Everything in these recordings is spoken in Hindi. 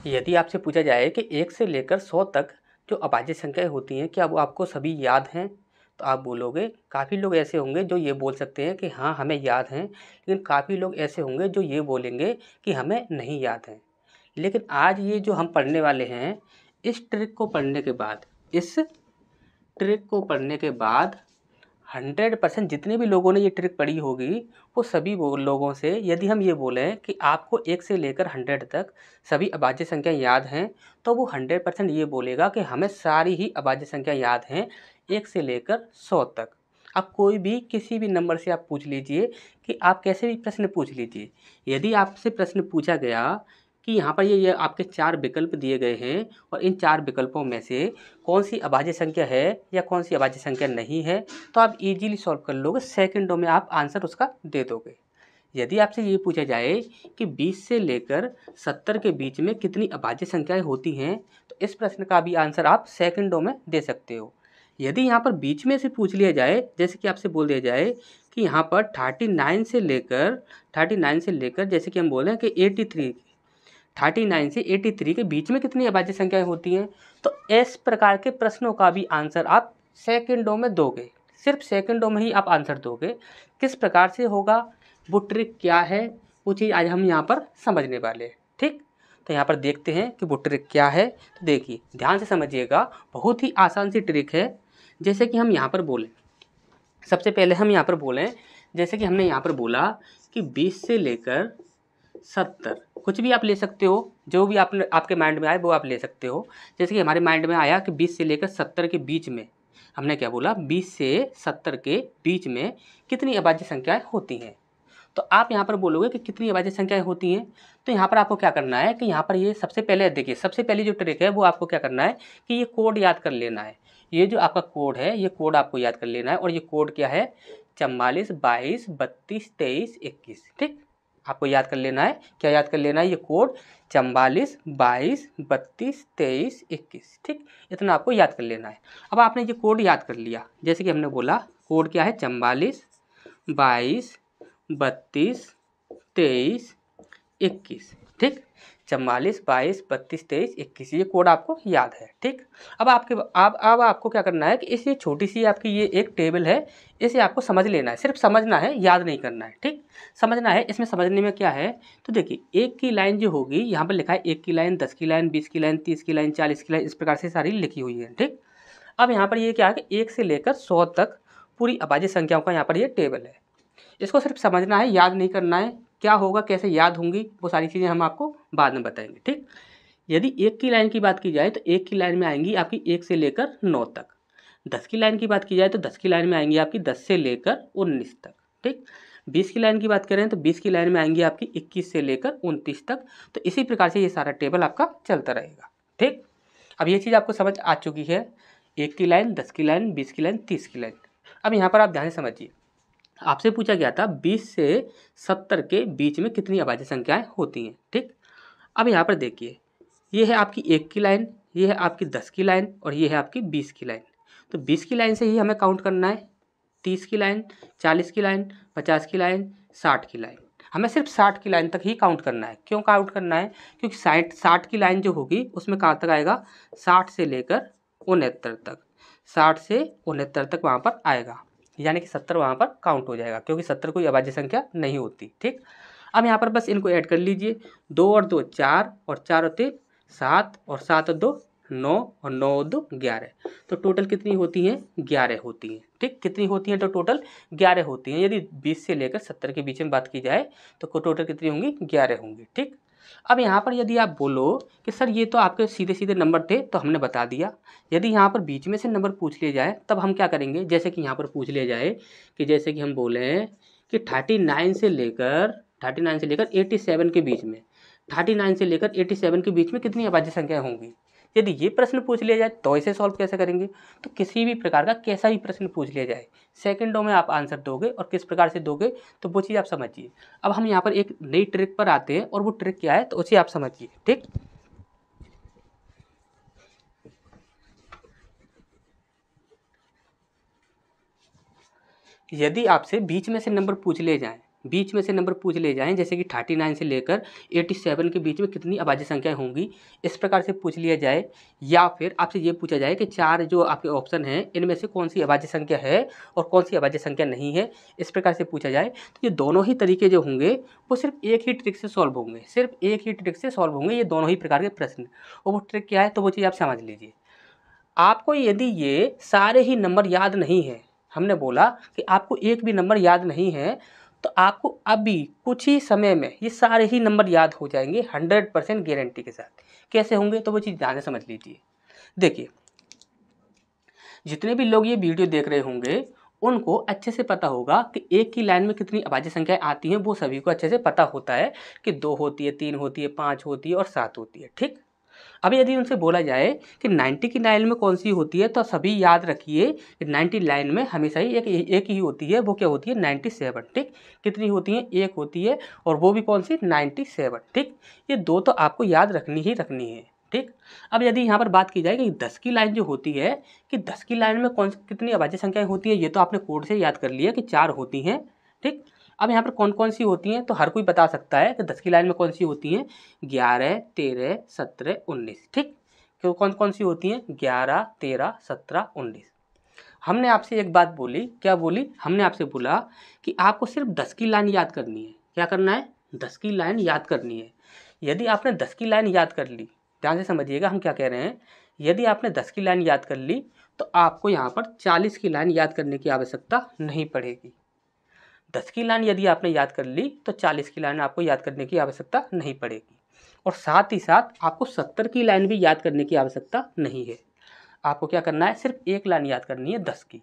यदि आपसे पूछा जाए कि 1 से लेकर 100 तक जो अभाज्य संख्याएँ होती हैं, क्या वो आपको सभी याद हैं? तो आप बोलोगे, काफ़ी लोग ऐसे होंगे जो ये बोल सकते हैं कि हाँ, हमें याद हैं, लेकिन काफ़ी लोग ऐसे होंगे जो ये बोलेंगे कि हमें नहीं याद हैं। लेकिन आज ये जो हम पढ़ने वाले हैं, इस ट्रिक को पढ़ने के बाद, इस ट्रिक को पढ़ने के बाद 100% जितने भी लोगों ने ये ट्रिक पढ़ी होगी, वो सभी वो लोगों से यदि हम ये बोलें कि आपको 1 से लेकर 100 तक सभी अभाज्य संख्या याद हैं, तो वो 100% ये बोलेगा कि हमें सारी ही अभाज्य संख्या याद हैं 1 से लेकर 100 तक। अब कोई भी किसी भी नंबर से आप पूछ लीजिए कि आप कैसे भी प्रश्न पूछ लीजिए, यदि आपसे प्रश्न पूछा गया कि यहाँ पर ये आपके 4 विकल्प दिए गए हैं और इन 4 विकल्पों में से कौन सी अभाज्य संख्या है या कौन सी अभाज्य संख्या नहीं है, तो आप इजीली सॉल्व कर लोगे, सेकंडों में आप आंसर उसका दे दोगे। यदि आपसे ये पूछा जाए कि 20 से लेकर 70 के बीच में कितनी अभाज्य संख्याएं होती हैं, तो इस प्रश्न का भी आंसर आप सेकंडों में दे सकते हो। यदि यहाँ पर बीच में से पूछ लिया जाए, जैसे कि आपसे बोल दिया जाए कि यहाँ पर 39 से लेकर जैसे कि हम बोल रहे हैं कि 39 से 83 के बीच में कितनी अभाज्य संख्याएं होती हैं, तो इस प्रकार के प्रश्नों का भी आंसर आप सेकंडों में दोगे, सिर्फ सेकंडों में ही आप आंसर दोगे। किस प्रकार से होगा, वो ट्रिक क्या है, वो चीज़ आज हम यहाँ पर समझने वाले हैं। ठीक, तो यहाँ पर देखते हैं कि वो ट्रिक क्या है। तो देखिए, ध्यान से समझिएगा, बहुत ही आसान सी ट्रिक है। जैसे कि हम यहाँ पर बोलें, सबसे पहले हम यहाँ पर बोलें, जैसे कि हमने यहाँ पर बोला कि 20 से लेकर 70, कुछ भी आप ले सकते हो, जो भी आपने आपके माइंड में आए वो आप ले सकते हो। जैसे कि हमारे माइंड में आया कि 20 से लेकर 70 के बीच में, हमने क्या बोला, 20 से 70 के बीच में कितनी अभाज्य संख्याएं होती हैं। तो आप यहाँ पर बोलोगे कि कितनी अभाज्य संख्याएं होती हैं। तो यहाँ पर आपको क्या करना है कि यहाँ पर ये सबसे पहले देखिए, सबसे पहली जो ट्रिक है वो आपको क्या करना है कि ये कोड याद कर लेना है। ये जो आपका कोड है, ये कोड आपको याद कर लेना है। और ये कोड क्या है, 44 22 32 23 21। ठीक, आपको याद कर लेना है। क्या याद कर लेना है, ये कोड 44 22 32 23 21। ठीक, इतना आपको याद कर लेना है। अब आपने ये कोड याद कर लिया, जैसे कि हमने बोला कोड क्या है, 44 22 32 23 21। ठीक, 44 22 32 23 21, ये कोड आपको याद है। ठीक, अब आपको क्या करना है कि इस ये छोटी सी आपकी ये एक टेबल है, इसे आपको समझ लेना है, सिर्फ समझना है, याद नहीं करना है। ठीक, समझना है। इसमें समझने में क्या है, तो देखिए, एक की लाइन जो होगी, यहाँ पर लिखा है 1 की लाइन, 10 की लाइन, 20 की लाइन, 30 की लाइन, 40 की लाइन, इस प्रकार से सारी लिखी हुई है। ठीक, अब यहाँ पर ये क्या है कि 1 से लेकर 100 तक पूरी अभाज्य संख्याओं का यहाँ पर ये टेबल है। इसको सिर्फ समझना है, याद नहीं करना है। क्या होगा, कैसे याद होंगी, वो सारी चीज़ें हम आपको बाद में बताएंगे। ठीक, यदि 1 की लाइन की बात की जाए तो 1 की लाइन में आएंगी आपकी 1 से लेकर 9 तक। 10 की लाइन की बात की जाए तो 10 की लाइन में आएंगी आपकी 10 से लेकर 19 तक। ठीक, 20 की लाइन की बात करें तो 20 की लाइन में आएंगी आपकी 21 से लेकर 29 तक। तो इसी प्रकार से ये सारा टेबल आपका चलता रहेगा। ठीक, अब ये चीज़ आपको समझ आ चुकी है, 1 की लाइन, 10 की लाइन, 20 की लाइन, 30 की लाइन। अब यहाँ पर आप ध्यान से समझिए, आपसे पूछा गया था 20 से 70 के बीच में कितनी अभाज्य संख्याएं होती हैं। ठीक, अब यहाँ पर देखिए, ये है आपकी 1 की लाइन, ये है आपकी 10 की लाइन और ये है आपकी 20 की लाइन। तो 20 की लाइन से ही हमें काउंट करना है, 30 की लाइन, 40 की लाइन, 50 की लाइन, 60 की लाइन। हमें सिर्फ 60 की लाइन तक ही काउंट करना है। क्यों काउंट करना है, क्योंकि 60 की लाइन जो होगी उसमें कहाँ तक आएगा, 60 से लेकर 69 तक, 60 से 69 तक वहाँ पर आएगा, यानी कि 70 वहाँ पर काउंट हो जाएगा, क्योंकि 70 कोई अभाज्य संख्या नहीं होती। ठीक, अब यहाँ पर बस इनको ऐड कर लीजिए, 2 और 2 4 और 4 और 3 7 और 7 और 2 9 और 9 और 2 11। तो टोटल कितनी होती हैं, 11 होती हैं। ठीक, कितनी होती हैं, तो टोटल 11 होती हैं। यदि 20 से लेकर 70 के बीच में बात की जाए तो टोटल कितनी होंगी, 11 होंगी। ठीक, अब यहाँ पर यदि आप बोलो कि सर ये तो आपके सीधे सीधे नंबर थे, तो हमने बता दिया। यदि यहाँ पर बीच में से नंबर पूछ लिया जाए तब हम क्या करेंगे, जैसे कि यहाँ पर पूछ लिया जाए कि जैसे कि हम बोले कि 39 से लेकर 87 के बीच में, 39 से लेकर 87 के बीच में कितनी अभाज्य संख्याएं होंगी। यदि ये प्रश्न पूछ लिया जाए तो इसे सॉल्व कैसे करेंगे। तो किसी भी प्रकार का कैसा भी प्रश्न पूछ लिया जाए, सेकंडों में आप आंसर दोगे, और किस प्रकार से दोगे तो वो चीज़ आप समझिए। अब हम यहाँ पर एक नई ट्रिक पर आते हैं, और वो ट्रिक क्या है तो उसे आप समझिए। ठीक, यदि आपसे बीच में से नंबर पूछ लिए जाएं, बीच में से नंबर पूछ ले जाएं, जैसे कि 39 से लेकर 87 के बीच में कितनी अभाज्य संख्याएं होंगी, इस प्रकार से पूछ लिया जाए। या फिर आपसे ये पूछा जाए कि 4 जो आपके ऑप्शन हैं इनमें से कौन सी अभाज्य संख्या है और कौन सी अभाज्य संख्या नहीं है, इस प्रकार से पूछा जाए। तो ये दोनों ही तरीके जो होंगे वो सिर्फ एक ही ट्रिक से सॉल्व होंगे, सिर्फ एक ही ट्रिक से सॉल्व होंगे ये दोनों ही प्रकार के प्रश्न। और वो ट्रिक क्या है, तो वो चीज़ आप समझ लीजिए। आपको यदि ये सारे ही नंबर याद नहीं है, हमने बोला कि आपको एक भी नंबर याद नहीं है, तो आपको अभी कुछ ही समय में ये सारे ही नंबर याद हो जाएंगे 100% गारंटी के साथ। कैसे होंगे, तो वो चीज़ ध्यान से समझ लीजिए। देखिए, जितने भी लोग ये वीडियो देख रहे होंगे उनको अच्छे से पता होगा कि एक की लाइन में कितनी अभाज्य संख्याएं आती हैं, वो सभी को अच्छे से पता होता है कि 2 होती है, 3 होती है, 5 होती है और 7 होती है। ठीक, अब यदि उनसे बोला जाए कि 90 की लाइन में कौन सी होती है, तो सभी याद रखिए कि 90 लाइन में हमेशा ही एक ही होती है, वो क्या होती है 97। ठीक, कितनी होती है, एक होती है, और वो भी कौन सी 97। ठीक, ये दो तो आपको याद रखनी ही रखनी है। ठीक, अब यदि यहाँ पर बात की जाए कि 10 की लाइन जो होती है, कि 10 की लाइन में कितनी अभाज्य संख्याएं होती है, ये तो आपने कोड से याद कर लिया कि 4 होती हैं। ठीक, अब यहाँ पर कौन कौन सी होती हैं, तो हर कोई बता सकता है कि 10 की लाइन में कौन सी होती हैं, 11, 13, 17, 19। ठीक, क्यों कौन कौन सी होती हैं, 11, 13, 17, 19। हमने आपसे एक बात बोली, क्या बोली, हमने आपसे बोला कि आपको सिर्फ 10 की लाइन याद करनी है। क्या करना है, 10 की लाइन याद करनी है। यदि आपने 10 की लाइन याद कर ली, ध्यान से समझिएगा हम क्या कह रहे हैं, यदि आपने 10 की लाइन याद कर ली तो आपको यहाँ पर 40 की लाइन याद करने की आवश्यकता नहीं पड़ेगी। 10 की लाइन यदि आपने याद कर ली तो 40 की लाइन आपको याद करने की आवश्यकता नहीं पड़ेगी। और साथ ही साथ आपको 70 की लाइन भी याद करने की आवश्यकता नहीं है। आपको क्या करना है, सिर्फ एक लाइन याद करनी है 10 की,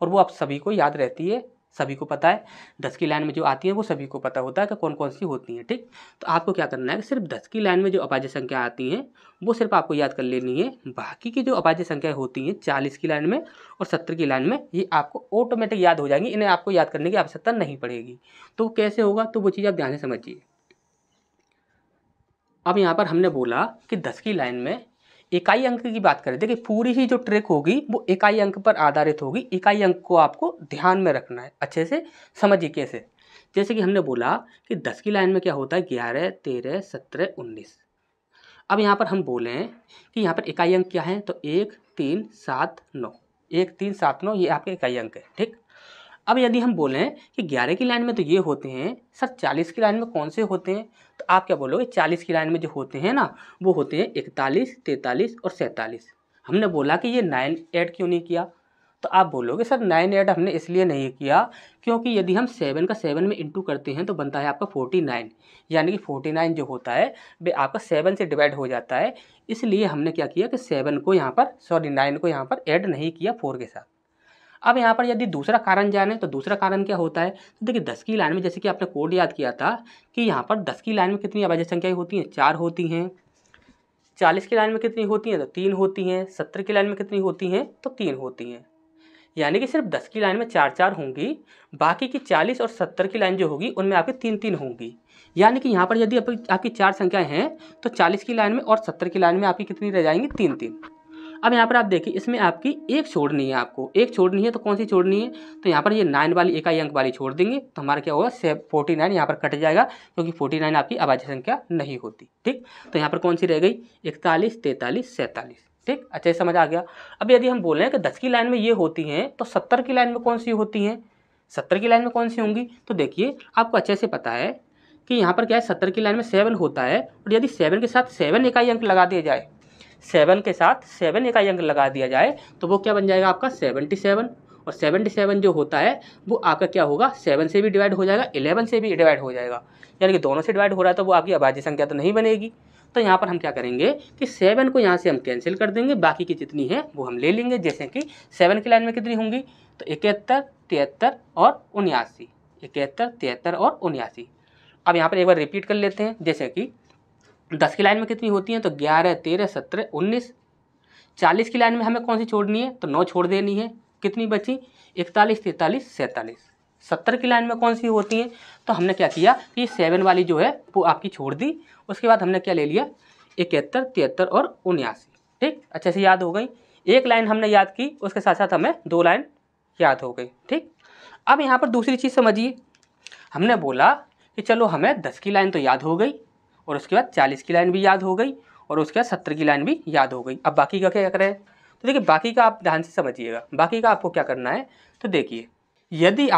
और वो आप सभी को याद रहती है, सभी को पता है। 10 की लाइन में जो आती है वो सभी को पता होता है कि कौन कौन सी होती हैं। ठीक, तो आपको क्या करना है कि सिर्फ 10 की लाइन में जो अभाज्य संख्या आती हैं वो सिर्फ आपको याद कर लेनी है। बाकी की जो अभाज्य संख्याएं होती हैं 40 की लाइन में और 70 की लाइन में, ये आपको ऑटोमेटिक याद हो जाएंगी, इन्हें आपको याद करने की आवश्यकता नहीं पड़ेगी। तो कैसे होगा, तो वो चीज़ आप ध्यान से समझिए। अब यहाँ पर हमने बोला कि 10 की लाइन में इकाई अंक की बात करें। देखिए, पूरी ही जो ट्रिक होगी वो इकाई अंक पर आधारित होगी। इकाई अंक को आपको ध्यान में रखना है, अच्छे से समझिए कैसे। जैसे कि हमने बोला कि 10 की लाइन में क्या होता है, 11, 13, 17, 19। अब यहाँ पर हम बोले कि यहाँ पर इकाई अंक क्या है, तो 1, 3, 7, 9। 1, 3, 7, 9 ये आपके इकाई अंक है। ठीक, अब यदि हम बोलें कि 11 की लाइन में तो ये होते हैं सर, 40 की लाइन में कौन से होते हैं, तो आप क्या बोलोगे, 40 की लाइन में जो होते हैं ना वो होते हैं 41, 43 और 47। हमने बोला कि ये 9 ऐड क्यों नहीं किया, तो आप बोलोगे सर 9 ऐड हमने इसलिए नहीं किया क्योंकि यदि हम 7 का 7 में इंटू करते हैं तो बनता है आपका 49, यानी कि 49 जो होता है वे आपका 7 से डिवाइड हो जाता है। इसलिए हमने क्या किया कि 7 को यहाँ पर 9 को यहाँ पर ऐड नहीं किया 4 के साथ। अब यहाँ पर यदि दूसरा कारण जाने तो दूसरा कारण क्या होता है, तो देखिए 10 की लाइन में जैसे कि आपने कोड याद किया था कि यहाँ पर 10 की लाइन में कितनी अभाज्य संख्याएं होती हैं, 4 होती हैं। 40 की लाइन में कितनी होती हैं, तो 3 होती हैं। 70 की लाइन में कितनी होती हैं, तो 3 होती हैं। यानी कि सिर्फ 10 की लाइन में 4 होंगी, बाकी की 40 और 70 की लाइन जो होगी उनमें आपकी 3 होंगी। यानी कि यहाँ पर यदि आपकी 4 संख्याएं हैं तो 40 की लाइन में और 70 की लाइन में आपकी कितनी रह जाएंगी, 3। अब यहाँ पर आप देखिए, इसमें आपकी एक छोड़नी है, आपको एक छोड़नी है, तो कौन सी छोड़नी है, तो यहाँ पर ये 9 वाली इकाई अंक वाली छोड़ देंगे तो हमारा क्या होगा, 49 यहाँ पर कट जाएगा क्योंकि 49 आपकी अभाज्य संख्या नहीं होती। ठीक, तो यहाँ पर कौन सी रह गई, 41, 43, 47। ठीक, अच्छा समझ आ गया। अब यदि हम बोल रहे हैं कि 10 की लाइन में ये होती हैं तो 70 की लाइन में कौन सी होती हैं, 70 की लाइन में कौन सी होंगी, तो देखिए आपको अच्छे से पता है कि यहाँ पर क्या है, 70 की लाइन में 7 होता है, और यदि 7 के साथ 7 इकाई अंक लगा दिया जाए, 7 के साथ 7 इकाई अंक लगा दिया जाए तो वो क्या बन जाएगा आपका 77। और 77 जो होता है वो आपका क्या होगा, 7 से भी डिवाइड हो जाएगा, 11 से भी डिवाइड हो जाएगा, यानी कि दोनों से डिवाइड हो रहा है तो वो आपकी अभाज्य संख्या तो नहीं बनेगी। तो यहाँ पर हम क्या करेंगे कि 7 को यहाँ से हम कैंसिल कर देंगे, बाकी की जितनी है वो हम ले लेंगे। जैसे कि 7 की लाइन में कितनी होंगी, तो 71, 73 और 79। 71, 73 और 79। अब यहाँ पर एक बार रिपीट कर लेते हैं। जैसे कि 10 की लाइन में कितनी होती हैं, तो 11, 13, 17, 19। 40 की लाइन में हमें कौन सी छोड़नी है, तो 9 छोड़ देनी है, कितनी बची, 41, 43, 47। 70 की लाइन में कौन सी होती हैं, तो हमने क्या किया कि 7 वाली जो है वो आपकी छोड़ दी, उसके बाद हमने क्या ले लिया, 71, 73 और 79। ठीक, अच्छे से याद हो गई। एक लाइन हमने याद की, उसके साथ साथ हमें 2 लाइन याद हो गई। ठीक, अब यहाँ पर दूसरी चीज़ समझिए, हमने बोला कि चलो हमें 10 की लाइन तो याद हो गई, और उसके बाद 40 की लाइन भी याद हो गई, और उसके बाद 70 की लाइन भी याद हो गई। अब बाकी का क्या करें? तो देखिए बाकी का आप ध्यान से समझिएगा, बाकी का आपको क्या करना है। तो देखिए यदि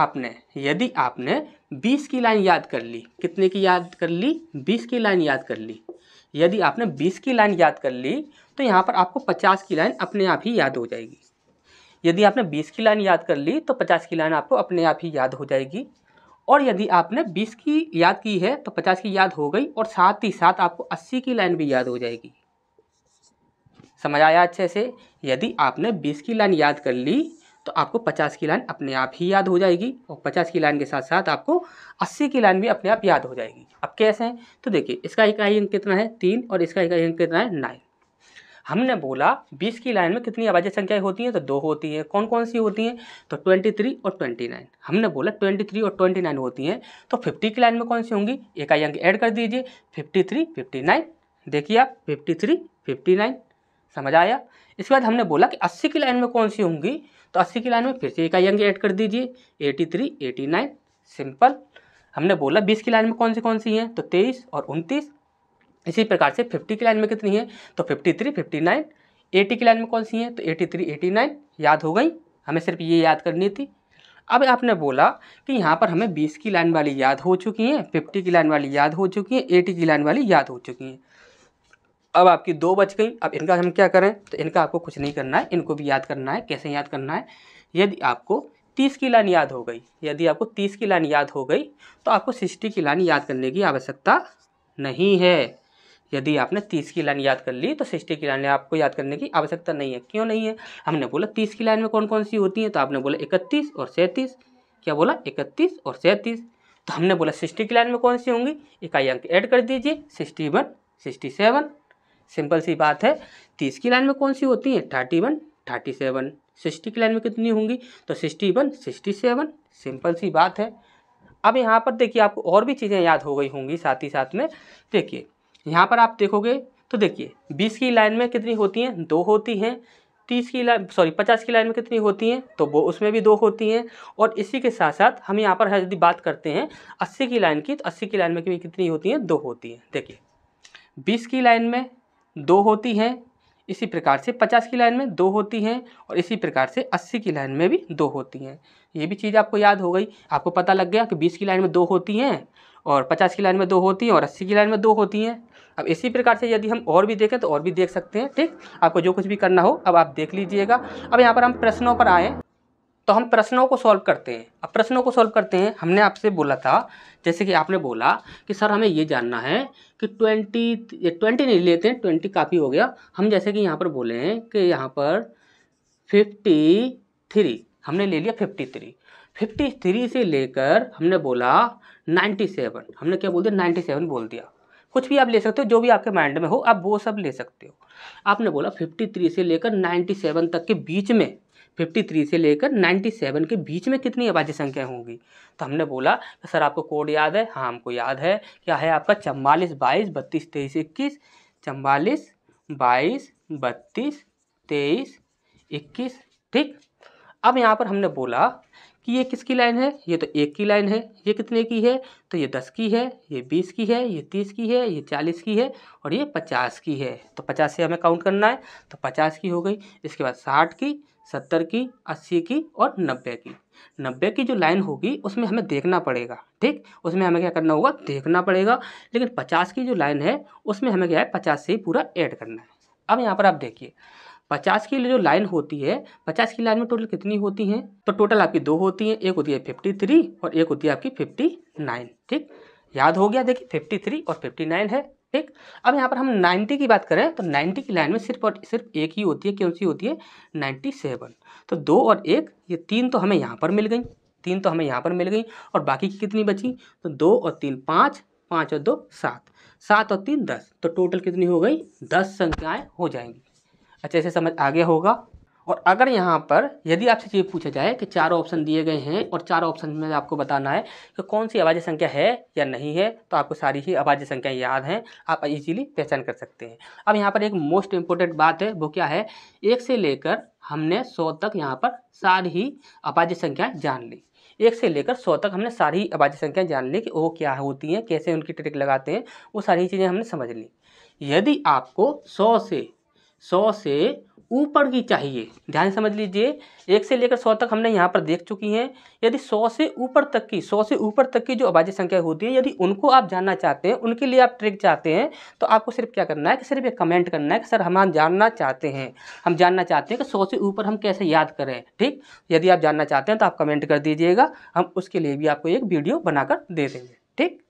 आपने 20 की लाइन याद कर ली, कितने की याद कर ली? 20 की लाइन याद कर ली। यदि आपने 20 की लाइन याद कर ली तो यहाँ पर आपको 50 की लाइन अपने आप ही याद हो जाएगी। यदि आपने 20 की लाइन याद कर ली तो 50 की लाइन आपको अपने आप ही याद हो जाएगी। और यदि आपने 20 की याद की है तो 50 की याद हो गई, और साथ ही साथ आपको 80 की लाइन भी याद हो जाएगी। समझ आया अच्छे से? यदि आपने 20 की लाइन याद कर ली तो आपको 50 की लाइन अपने आप ही याद हो जाएगी, और 50 की लाइन के साथ साथ आपको 80 की लाइन भी अपने आप याद हो जाएगी। अब कैसे हैं? तो देखिए इसका इकाई अंक कितना है? 3, और इसका इकाई अंक कितना है? 9। हमने बोला 20 की लाइन में कितनी अभाज्य संख्याएं होती हैं? तो 2 होती हैं। कौन कौन सी होती हैं? तो 23 और 29। हमने बोला 23 और 29 होती हैं। तो 50 की लाइन में कौन सी होंगी? इकाई अंक ऐड कर दीजिए, 53, 59। देखिए आप 53, 59। समझ आया? इसके बाद हमने बोला कि 80 की लाइन में कौन सी होंगी? तो 80 की लाइन में फिर से इकाई अंक ऐड कर दीजिए, 83, 89। सिंपल। हमने बोला 20 की लाइन में कौन सी हैं? तो 23 और 29। इसी प्रकार से 50 की लाइन में कितनी है? तो 53, 59। 80 की लाइन में कौन सी है? तो 83, 89। याद हो गई? हमें सिर्फ ये याद करनी थी। अब आपने बोला कि यहाँ पर हमें 20 की लाइन वाली याद हो चुकी हैं, 50 की लाइन वाली याद हो चुकी हैं, 80 की लाइन वाली याद हो चुकी हैं। अब आपकी 2 बच गई। अब इनका हम क्या करें? तो इनका आपको कुछ नहीं करना है, इनको भी याद करना है। कैसे याद करना है? यदि आपको 30 की लाइन याद हो गई, यदि आपको 30 की लाइन याद हो गई तो आपको 60 की लाइन याद करने की आवश्यकता नहीं है। यदि आपने 30 की लाइन याद कर ली तो 60 की लाइन आपको याद करने की आवश्यकता नहीं है। क्यों नहीं है? हमने बोला 30 की लाइन में कौन कौन सी होती हैं? तो आपने बोला 31 और 37। क्या बोला? 31 और 37। तो हमने बोला 60 की लाइन में कौन सी होंगी? इकाई अंक ऐड कर दीजिए, 61, 67। सिंपल सी बात है। 30 की लाइन में कौन सी होती हैं? 31, 37। 60 की लाइन में कितनी होंगी? तो 61, 67। सिंपल सी बात है। अब यहाँ पर देखिए आपको और भी चीज़ें याद हो गई होंगी साथ ही साथ में। देखिए यहाँ पर आप देखोगे तो देखिए 20 की लाइन में कितनी होती हैं? 2 होती हैं। 50 की लाइन में कितनी होती हैं? तो वो उसमें भी 2 होती हैं। और इसी के साथ साथ हम यहाँ पर यदि बात करते हैं 80 की लाइन की, तो 80 की लाइन में कितनी होती हैं? 2 होती हैं। देखिए 20 की लाइन में 2 होती हैं, इसी प्रकार से 50 की लाइन में 2 होती हैं, और इसी प्रकार से 80 की लाइन में भी 2 होती हैं। ये भी चीज़ आपको याद हो गई। आपको पता लग गया कि 20 की लाइन में 2 होती हैं, और 50 की लाइन में 2 होती हैं, और 80 की लाइन में 2 होती हैं। अब इसी प्रकार से यदि हम और भी देखें तो और भी देख सकते हैं। ठीक, आपको जो कुछ भी करना हो अब आप देख लीजिएगा। अब यहाँ पर हम प्रश्नों पर आएँ तो हम प्रश्नों को सॉल्व करते हैं। अब प्रश्नों को सॉल्व करते हैं। हमने आपसे बोला था, जैसे कि आपने बोला कि सर हमें ये जानना है कि 20 नहीं लेते हैं, 20 काफ़ी हो गया। हम जैसे कि यहाँ पर बोले हैं कि यहाँ पर 53, हमने ले लिया 53। 53 से लेकर हमने बोला 97, हमने क्या बोल दिया? 97 बोल दिया। कुछ भी आप ले सकते हो, जो भी आपके माइंड में हो आप वो सब ले सकते हो। आपने बोला 53 से लेकर 97 तक के बीच में, 53 से लेकर 97 के बीच में कितनी अभाज्य संख्या होंगी? तो हमने बोला सर आपको कोड याद है? हाँ हमको याद है। क्या है आपका? 44, 22, 32, 23, 21। 44, 22, 32, 23, 21। ठीक। अब यहाँ पर हमने बोला कि ये किसकी लाइन है? ये तो 1 की लाइन है। ये कितने की है? तो ये 10 की है, ये 20 की है, ये 30 की है, ये 40 की है, और ये 50 की है। तो 50 से हमें काउंट करना है, तो 50 की हो गई। इसके बाद 60 की, 70 की, 80 की और 90 की। 90 की जो लाइन होगी उसमें हमें देखना पड़ेगा। ठीक, उसमें हमें क्या करना होगा? देखना पड़ेगा। लेकिन 50 की जो लाइन है उसमें हमें क्या है? 50 से ही पूरा ऐड करना है। अब यहाँ पर आप देखिए 50 की जो लाइन होती है, 50 की लाइन में टोटल कितनी होती हैं? तो टोटल आपकी 2 होती हैं। एक होती है 53 और एक होती है आपकी 59। ठीक, याद हो गया। देखिए 53 और 59 है। ठीक, अब यहाँ पर हम 90 की बात करें तो 90 की लाइन में सिर्फ और सिर्फ एक ही होती है। कौन सी होती है? 97। तो 2 और 1, ये 3 तो हमें यहाँ पर मिल गई, 3 तो हमें यहाँ पर मिल गई। और बाकी की कितनी बची? तो 2 और 3 5, 5 और 2 7, 7 और 3 10। तो टोटल कितनी हो गई? 10 संख्याएं हो जाएंगी। अच्छे से समझ आ गया होगा। और अगर यहाँ पर यदि आपसे ये पूछा जाए कि 4 ऑप्शन दिए गए हैं और 4 ऑप्शन में आपको बताना है कि कौन सी अभाज्य संख्या है या नहीं है, तो आपको सारी ही अभाज्य संख्याएं याद हैं, आप इजीली पहचान कर सकते हैं। अब यहाँ पर एक मोस्ट इम्पोर्टेंट बात है, वो क्या है? 1 से लेकर हमने 100 तक यहाँ पर सारी ही अभाज्य संख्याएं जान ली। 1 से लेकर 100 तक हमने सारी अभाज्य संख्याएं जान ली कि वो क्या होती हैं, कैसे उनकी ट्रिक लगाते हैं, वो सारी चीज़ें हमने समझ ली। यदि आपको 100 से ऊपर की चाहिए, ध्यान समझ लीजिए, 1 से लेकर 100 तक हमने यहाँ पर देख चुकी हैं। यदि 100 से ऊपर तक की जो अभाज्य संख्या होती है, यदि उनको आप जानना चाहते हैं, उनके लिए आप ट्रिक चाहते हैं, तो आपको सिर्फ क्या करना है कि सिर्फ एक कमेंट करना है कि सर हम जानना चाहते हैं कि 100 से ऊपर हम कैसे याद करें। ठीक, यदि आप जानना चाहते हैं तो आप कमेंट कर दीजिएगा, हम उसके लिए भी आपको एक वीडियो बनाकर दे देंगे। ठीक।